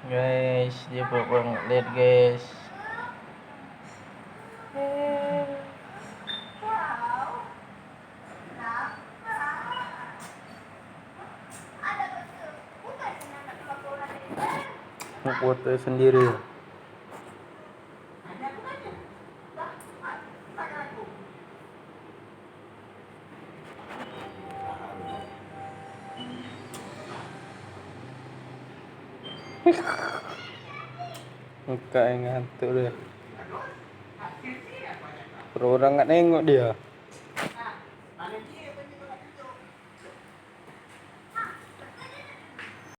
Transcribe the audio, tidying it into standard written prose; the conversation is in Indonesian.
Guys, dia pulang lihat guys. Foto sendiri. Muka yang ngantuk deh. Orang nggak nengok dia.